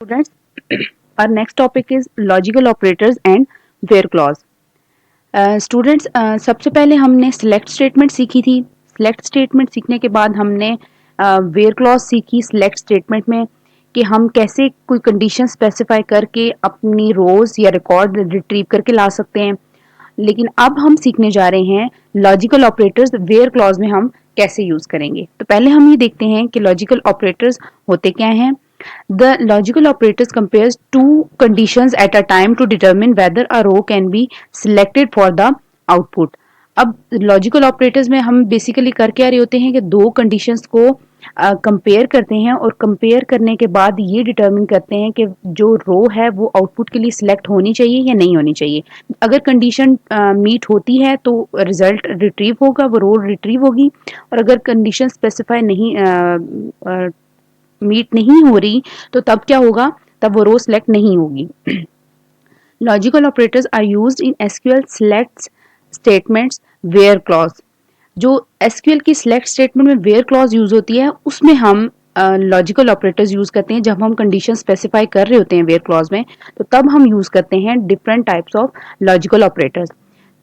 Students, our next topic is logical operators and where clause. Students सबसे पहले हमने select statement सीखी थी। सिलेक्ट स्टेटमेंट सीखने के बाद हमने वेयर क्लॉज सीखी सिलेक्ट स्टेटमेंट में कि हम कैसे कोई कंडीशन स्पेसिफाई करके अपनी रोज या रिकॉर्ड रिट्रीव करके ला सकते हैं। लेकिन अब हम सीखने जा रहे हैं लॉजिकल ऑपरेटर्स वेयर क्लॉज में हम कैसे यूज करेंगे। तो पहले हम ये देखते हैं कि लॉजिकल ऑपरेटर्स होते क्या हैं। The logical operators compares two conditions at a time to determine whether a row can be selected for the output. अब लॉजिकल ऑपरेटर्स में हम बेसिकली कर क्या रहे होते हैं कि दो कंडीशंस को कंपेयर करते हैं और कंपेयर करने के बाद ये डिटरमिन करते हैं कि जो रो है वो आउटपुट के लिए सिलेक्ट होनी चाहिए या नहीं होनी चाहिए। अगर कंडीशन मीट होती है तो रिजल्ट रिट्रीव होगा, वो रो रिट्रीव होगी। और अगर कंडीशन स्पेसिफाई नहीं मीट नहीं हो रही तो तब क्या होगा, तब वो रो सिलेक्ट नहीं होगी। Logical operators are used in SQL select statements where clause. जो एसक्यूएल की सिलेक्ट स्टेटमेंट में वेयर क्लॉज यूज होती है उसमें हम लॉजिकल ऑपरेटर्स यूज करते हैं। जब हम कंडीशन स्पेसिफाई कर रहे होते हैं वेयर क्लॉज में तो तब हम यूज करते हैं different types of logical operators.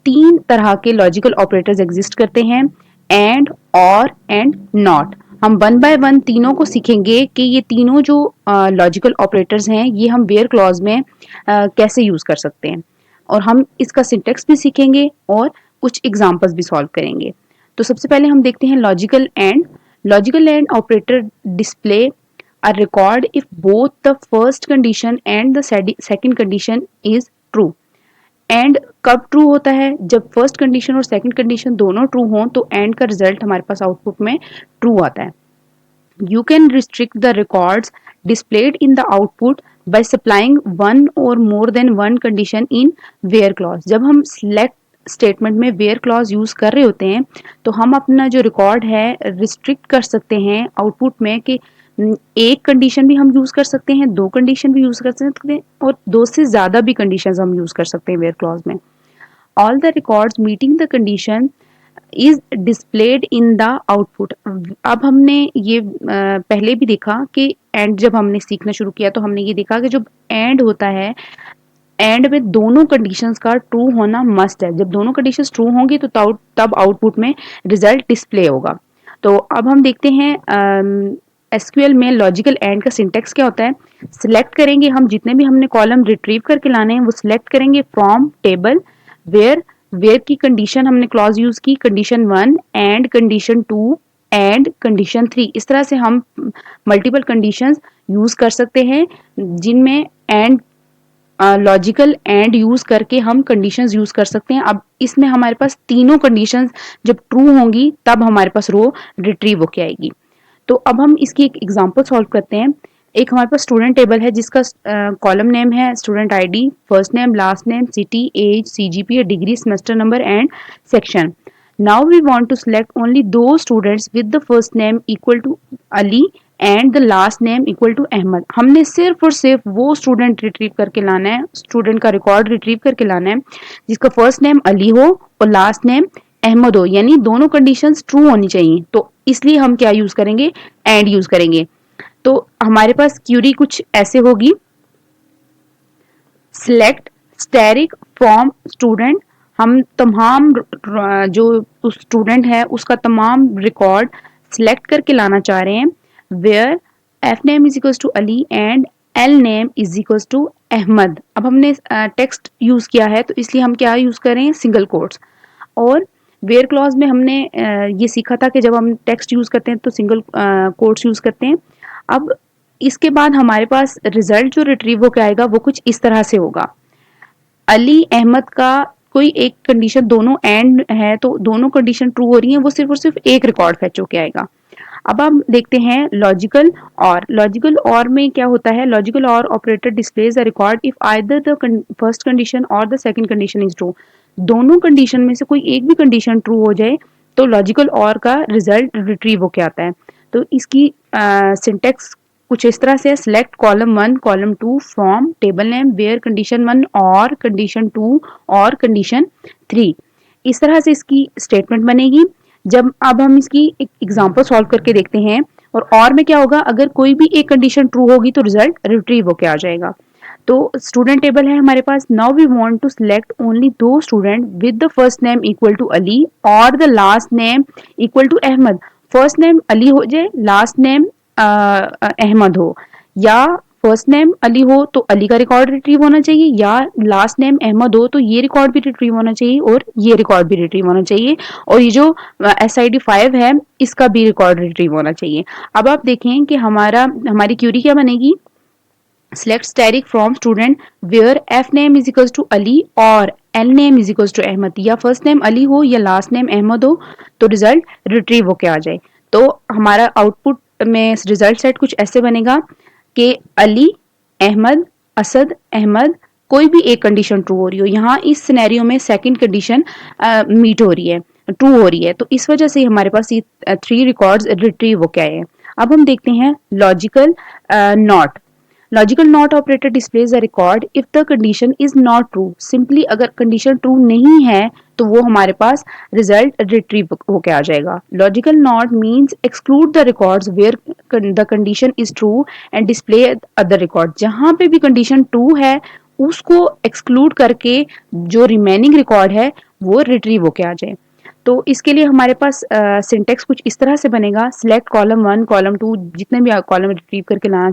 तीन तरह के लॉजिकल ऑपरेटर्स एग्जिस्ट करते हैं, एंड, और एंड नॉट। हम वन बाय वन तीनों को सीखेंगे कि ये तीनों जो लॉजिकल ऑपरेटर्स हैं ये हम वेयर क्लॉज में कैसे यूज कर सकते हैं, और हम इसका सिंटेक्स भी सीखेंगे और कुछ एग्जांपल्स भी सॉल्व करेंगे। तो सबसे पहले हम देखते हैं logical and. Logical and operator display a record if both the first condition and the second condition is true. And कब ट्रू होता है? जब फर्स्ट कंडीशन और सेकंड कंडीशन दोनों ट्रू हों तो एंड का रिजल्ट हमारे पास आउटपुट में ट्रू आता है। You can restrict the records displayed in the output by supplying one or more than one condition in where clause. जब हम select स्टेटमेंट में वेयर क्लॉज यूज कर रहे होते हैं तो हम अपना जो रिकॉर्ड है रिस्ट्रिक्ट कर सकते हैं आउटपुट में कि एक कंडीशन भी हम यूज कर सकते हैं, दो कंडीशन भी यूज कर सकते हैं, और दो से ज्यादा भी कंडीशंस हम यूज कर सकते हैं वेयर क्लॉज में। All the records meeting the condition is displayed in the output. अब हमने ये पहले भी देखा कि एंड जब हमने सीखना शुरू किया तो हमने ये देखा कि जब एंड होता है, एंड में दोनों कंडीशंस का ट्रू होना मस्ट है। जब दोनों कंडीशंस ट्रू होंगी तो तब आउटपुट में रिजल्ट डिस्प्ले होगा। तो अब हम देखते हैं एसक्यूएल में लॉजिकल एंड का सिंटेक्स क्या होता है। सिलेक्ट करेंगे हम जितने भी हमने कॉलम रिट्रीव करके लाने हैं वो सिलेक्ट करेंगे फ्रॉम टेबल वेयर की कंडीशन हमने क्लॉज यूज की condition 1 and condition 2 and condition 3। इस तरह से हम मल्टीपल कंडीशंस यूज कर सकते हैं जिनमें एंड लॉजिकल एंड यूज करके हम कंडीशंस यूज कर सकते हैं। अब इसमें हमारे पास तीनों कंडीशंस जब ट्रू होंगी तब हमारे पास रो रिट्रीव होके आएगी। तो अब हम इसकी एक एग्जांपल सॉल्व करते हैं। एक हमारे पास स्टूडेंट टेबल है जिसका कॉलम नेम है student ID, first name, last name, city, age, CGPA, degree, semester number and section. Now we want to select only दो students with the first name equal to Ali and the last name equal to Ahmad. हमने सिर्फ और सिर्फ वो student retrieve करके लाना है, student का रिकॉर्ड रिट्रीव करके लाना है जिसका फर्स्ट नेम अली हो और लास्ट नेम अहमद हो, यानी दोनों कंडीशंस ट्रू होनी चाहिए। तो इसलिए हम क्या यूज करेंगे, एंड यूज करेंगे। तो हमारे पास क्यूरी कुछ ऐसे होगी, सिलेक्ट स्टैटिक फ्रॉम स्टूडेंट। हम तमाम जो स्टूडेंट है उसका तमाम रिकॉर्ड सिलेक्ट करके लाना चाह रहे हैं। Where F name is equal to Ali and L name is equal to Ahmad. अब हमने टेक्स्ट यूज किया है तो इसलिए हम क्या यूज करें, सिंगल कोट्स। और वेयर क्लॉज में हमने ये सीखा था कि जब हम टेक्स्ट यूज करते हैं तो सिंगल कोट्स यूज करते हैं। अब इसके बाद हमारे पास रिजल्ट जो रिट्रीव होकर आएगा वो कुछ इस तरह से होगा। अली अहमद का कोई एक कंडीशन, दोनों एंड है तो दोनों कंडीशन ट्रू हो रही है, वो सिर्फ और सिर्फ एक रिकॉर्ड फेच होके आएगा। अब हम देखते हैं लॉजिकल और। लॉजिकल और में क्या होता है, logical or operator displays a record if either the first condition or the second condition is true. दोनों कंडीशन में से कोई एक भी कंडीशन ट्रू हो जाए तो लॉजिकल और का रिजल्ट रिट्रीव होके आता है। तो इसकी सिंटेक्स कुछ इस तरह से, select column 1 column 2 from table name where condition 1 और कंडीशन 2 और कंडीशन 3। इस तरह से इसकी स्टेटमेंट बनेगी। जब अब हम इसकी एक एग्जांपल सॉल्व करके देखते हैं। और में क्या होगा, अगर कोई भी एक कंडीशन ट्रू होगी तो रिजल्ट रिट्रीव होके आ जाएगा। तो स्टूडेंट टेबल है हमारे पास। Now we want to select only दो student with the first name equal to Ali और the last name equal to Ahmad. First name Ali हो जाए, लास्ट नेम अहमद हो, या फर्स्ट नेम अली हो तो अली का रिकॉर्ड रिट्रीव होना चाहिए, या लास्ट नेम अहमद हो तो ये रिकॉर्ड भी रिट्रीव होना चाहिए और ये रिकॉर्ड भी रिट्रीव होना चाहिए, और ये जो SID5 है इसका भी रिकॉर्ड रिट्रीव होना चाहिए। अब आप देखें कि हमारी क्यूरी क्या बनेगी। Select static from student where f name is equals to Ali और l name is equals to Ahmad, या फर्स्ट नेम अली हो या लास्ट नेम अहमद हो तो रिजल्ट रिट्रीव होके आ जाए। तो हमारा आउटपुट में रिजल्ट सेट कुछ ऐसे बनेगा कि अली, अहमद, असद, अहमद, कोई भी एक कंडीशन ट्रू हो रही हो। यहाँ इस सिनेरियो में सेकंड कंडीशन मीट हो रही है, ट्रू हो रही है, तो इस वजह से हमारे पास ये 3 रिकॉर्ड्स रिट्रीव होके आए हैं। अब हम देखते हैं logical not. Logical not operator displays a record if the condition is not true. Simply अगर कंडीशन ट्रू नहीं है तो वो हमारे पास रिजल्ट रिट्रीव होके आ जाएगा। Logical not means exclude the records where the condition is true and display other record. जहां पे भी कंडीशन ट्रू है उसको एक्सक्लूड करके जो रिमेनिंग रिकॉर्ड है वो रिट्रीव होके आ जाए। तो इसके लिए हमारे पास सिंटेक्स कुछ इस तरह से बनेगा। सिलेक्ट कॉलम 1, कॉलम 2, जितने भी कॉलम रिट्रीव करके लाना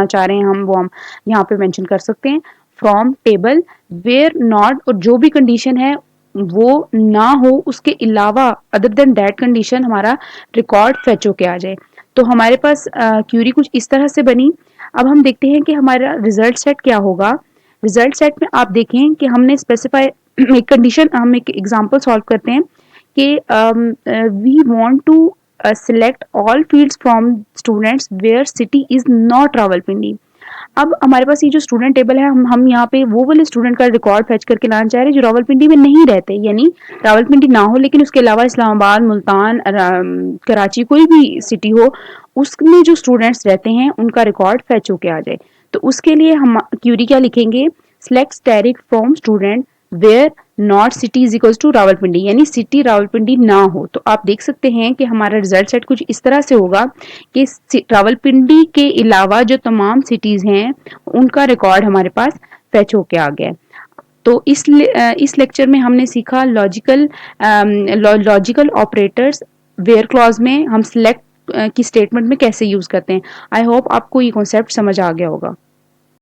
चाह रहे हैं हम यहाँ पे मेंशन कर सकते हैं। फ्रॉम टेबल वेयर नॉट, और जो भी कंडीशन है वो ना हो उसके अलावा अदर देन दैट कंडीशन हमारा रिकॉर्ड फेच होके आ जाए। तो हमारे पास क्यूरी कुछ इस तरह से बनी। अब हम देखते हैं कि हमारा रिजल्ट सेट क्या होगा। रिजल्ट सेट में आप देखें कि हमने स्पेसिफाई एक कंडीशन, हम एक एग्जांपल सॉल्व करते हैं कि we want to select all fields from students where city is not Rawalpindi. अब हमारे पास ये जो स्टूडेंट टेबल है, हम यहाँ पे वो वाले स्टूडेंट का रिकॉर्ड फेच करके लाना चाह रहे हैं जो रावलपिंडी में नहीं रहते, यानी रावलपिंडी ना हो लेकिन उसके अलावा इस्लामाबाद, मुल्तान, कराची, कोई भी सिटी हो उसमें जो स्टूडेंट्स रहते हैं उनका रिकॉर्ड फेच होके आ जाए। तो उसके लिए हम क्यूरी क्या लिखेंगे, select static from student where not city is equals to Rawalpindi, यानी सिटी रावलपिंडी ना हो। तो आप देख सकते हैं कि हमारा रिजल्ट सेट कुछ इस तरह से होगा कि रावलपिंडी के अलावा जो तमाम सिटीज हैं उनका रिकॉर्ड हमारे पास फेच होके आ गया। तो इस लेक्चर में हमने सीखा लॉजिकल ऑपरेटर्स वेयर क्लॉज में हम सिलेक्ट की स्टेटमेंट में कैसे यूज करते हैं। आई होप आपको ये कॉन्सेप्ट समझ आ गया होगा।